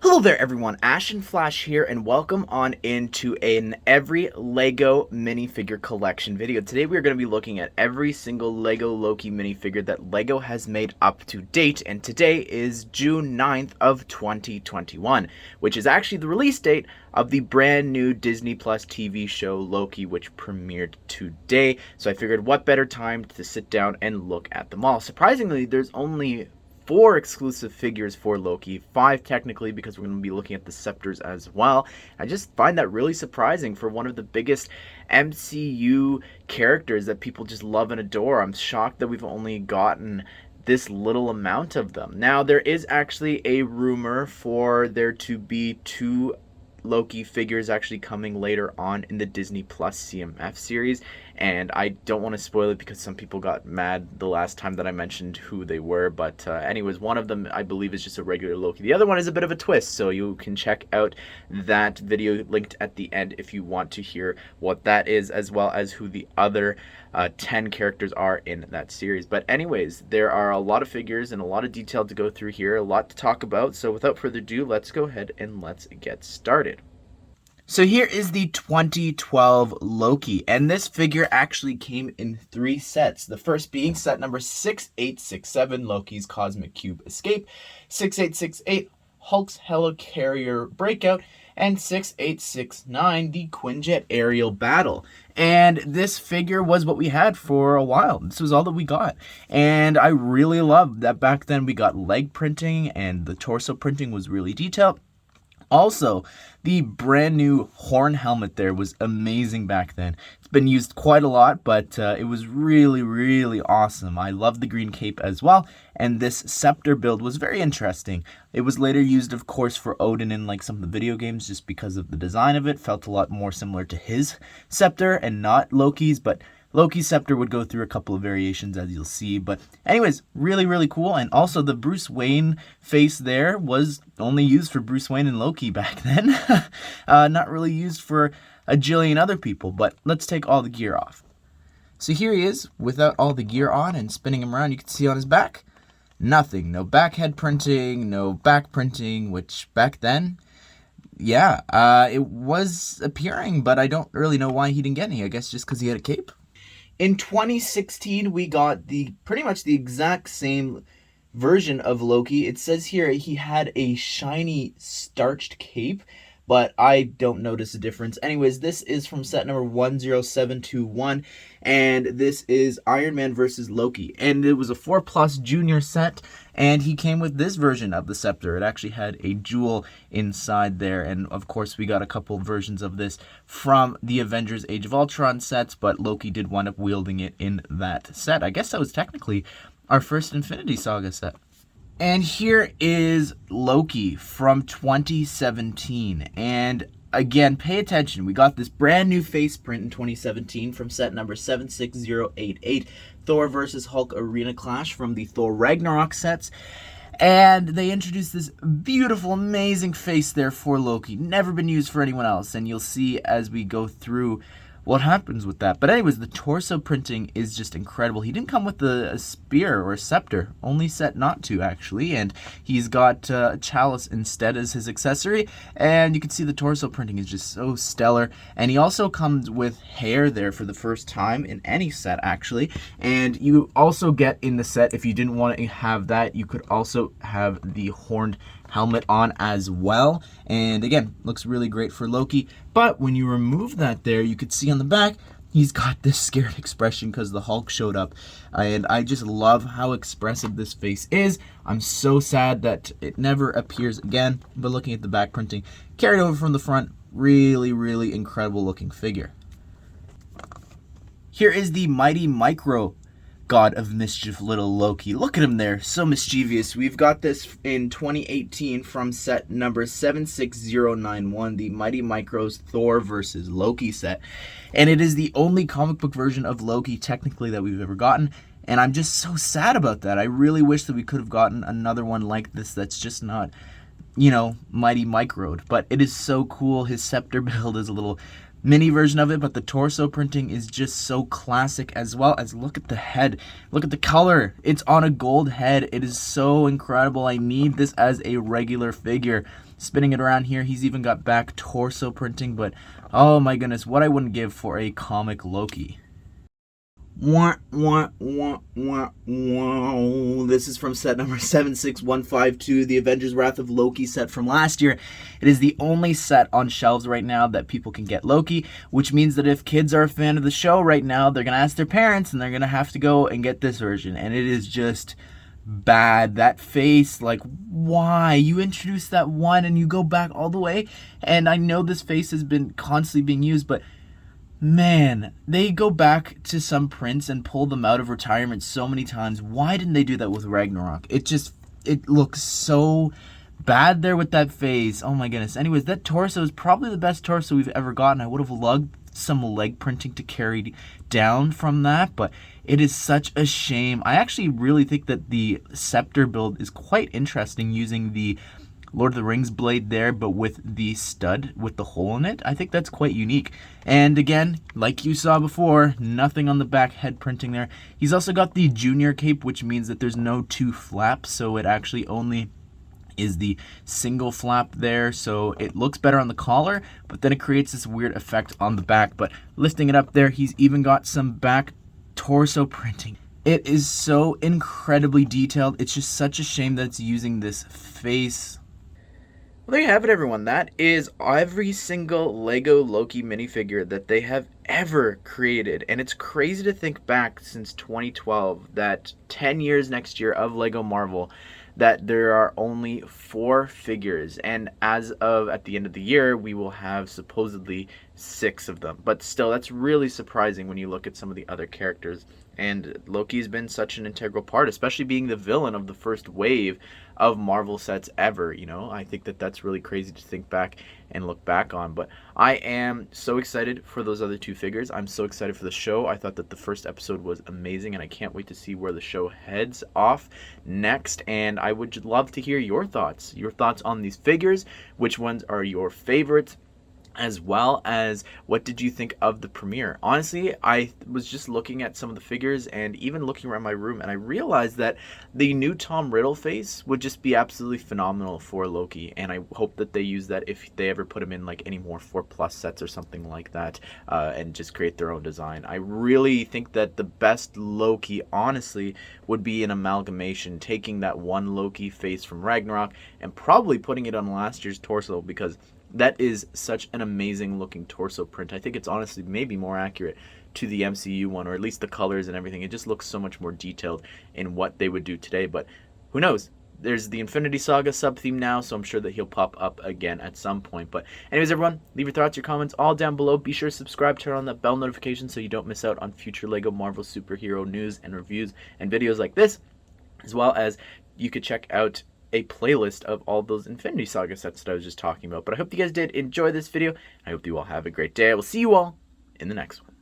Hello there everyone, Ashnflash here, and welcome on into an every LEGO minifigure collection video. Today we are going to be looking at every single LEGO Loki minifigure that LEGO has made up to date, and today is June 9th of 2021, which is actually the release date of the brand new Disney Plus TV show Loki, which premiered today. So I figured what better time to sit down and look at them all. Surprisingly, there's only 4 exclusive figures for Loki, 5 technically because we're going to be looking at the scepters as well. I just find that really surprising for one of the biggest MCU characters that people just love and adore. I'm shocked that we've only gotten this little amount of them. Now, there is actually a rumor for there to be 2 Loki figures actually coming later on in the Disney Plus CMF series, and I don't want to spoil it because some people got mad the last time that I mentioned who they were, but anyways, one of them I believe is just a regular Loki. The other one is a bit of a twist, so you can check out that video linked at the end if you want to hear what that is, as well as who the other 10 characters are in that series. But anyways, there are a lot of figures and a lot of detail to go through here, a lot to talk about, so without further ado, let's go ahead and let's get started. So here is the 2012 Loki, and this figure actually came in 3 sets. The first being set number 6867, Loki's Cosmic Cube Escape, 6868, Hulk's Helicarrier Breakout, and 6869, the Quinjet Aerial Battle. And this figure was what we had for a while. This was all that we got. And I really loved that back then we got leg printing and the torso printing was really detailed. Also, the brand new horn helmet there was amazing back then. It's been used quite a lot, but it was really, really awesome. I love the green cape as well, and this scepter build was very interesting. It was later used, of course, for Odin in like some of the video games just because of the design of it. Felt a lot more similar to his scepter and not Loki's, but Loki's scepter would go through a couple of variations, as you'll see. But anyways, really, really cool. And also the Bruce Wayne face there was only used for Bruce Wayne and Loki back then. Not really used for a jillion other people. But let's take all the gear off. So here he is without all the gear on, and spinning him around, you can see on his back, nothing. No back head printing, no back printing, which back then, yeah, it was appearing, but I don't really know why he didn't get any. I guess just because he had a cape. In 2016, we got pretty much the exact same version of Loki. It says here he had a shiny starched cape, but I don't notice a difference. Anyways, this is from set number 10721, and this is Iron Man versus Loki. And it was a 4+ junior set, and he came with this version of the scepter. It actually had a jewel inside there, and of course we got a couple versions of this from the Avengers Age of Ultron sets, but Loki did wind up wielding it in that set. I guess that was technically our first Infinity Saga set. And here is Loki from 2017, and again, pay attention, we got this brand new face print in 2017 from set number 76088, Thor vs. Hulk Arena Clash from the Thor Ragnarok sets, and they introduced this beautiful, amazing face there for Loki, never been used for anyone else, and you'll see as we go through what happens with that. But anyways, the torso printing is just incredible. He didn't come with a spear or a scepter, only set not to actually, and he's got a chalice instead as his accessory, and you can see the torso printing is just so stellar. And he also comes with hair there for the first time in any set actually, and you also get in the set, if you didn't want to have that, you could also have the horned helmet on as well, and again, looks really great for Loki. But when you remove that there, you could see on the back he's got this scared expression because the Hulk showed up, and I just love how expressive this face is. I'm so sad that it never appears again, but looking at the back printing carried over from the front, really, really incredible looking figure. Here is the Mighty Micro God of Mischief little Loki. Look at him there, so mischievous. We've got this in 2018 from set number 76091, the Mighty Micros Thor versus Loki set. And it is the only comic book version of Loki technically that we've ever gotten. And I'm just so sad about that. I really wish that we could have gotten another one like this that's just not, you know, Mighty Microed. But it is so cool. His scepter build is a little mini version of it, but the torso printing is just so classic, as well as look at the head. Look at the color. It's on a gold head. It is so incredible. I need this as a regular figure. Spinning it around here, he's even got back torso printing, but oh my goodness, what I wouldn't give for a comic Loki. This is from set number 76152, the Avengers Wrath of Loki set from last year. It is the only set on shelves right now that people can get Loki, which means that if kids are a fan of the show right now, they're going to ask their parents and they're going to have to go and get this version. And it is just bad. That face, like, why? You introduced that one and you go back all the way. And I know this face has been constantly being used, but man, they go back to some prints and pull them out of retirement so many times. Why didn't they do that with Ragnarok? It looks so bad there with that face. Oh my goodness. Anyways, that torso is probably the best torso we've ever gotten. I would have loved some leg printing to carry down from that, but it is such a shame. I actually really think that the scepter build is quite interesting, using the Lord of the Rings blade there, but with the stud with the hole in it. I think that's quite unique. And again, like you saw before, nothing on the back head printing there. He's also got the junior cape, which means that there's no two flaps, so it actually only is the single flap there, so it looks better on the collar, but then it creates this weird effect on the back. But lifting it up there, he's even got some back torso printing. It is so incredibly detailed. It's just such a shame that it's using this face. Well, there you have it, everyone. That is every single Lego Loki minifigure that they have ever created. And it's crazy to think back since 2012, that 10 years next year of Lego Marvel, that there are only 4 figures. And as of at the end of the year, we will have supposedly 6 of them. But still, that's really surprising when you look at some of the other characters. And Loki's been such an integral part, especially being the villain of the first wave of Marvel sets ever. You know, I think that that's really crazy to think back and look back on. But I am so excited for those other 2 figures. I'm so excited for the show. I thought that the first episode was amazing, and I can't wait to see where the show heads off next. And I would love to hear your thoughts on these figures. Which ones are your favorites? As well as, what did you think of the premiere? Honestly, I was just looking at some of the figures and even looking around my room, and I realized that the new Tom Riddle face would just be absolutely phenomenal for Loki, and I hope that they use that if they ever put him in like any more 4+ sets or something like that, and just create their own design. I really think that the best Loki, honestly, would be an amalgamation, taking that one Loki face from Ragnarok and probably putting it on last year's torso, because that is such an amazing looking torso print. I think it's honestly maybe more accurate to the MCU one, or at least the colors and everything. It just looks so much more detailed in what they would do today, but who knows? There's the Infinity Saga sub-theme now, so I'm sure that he'll pop up again at some point. But anyways, everyone, leave your thoughts, your comments all down below. Be sure to subscribe, turn on that bell notification so you don't miss out on future Lego Marvel superhero news and reviews and videos like this, as well as you could check out a playlist of all those Infinity Saga sets that I was just talking about. But I hope you guys did enjoy this video. I hope you all have a great day. I will see you all in the next one.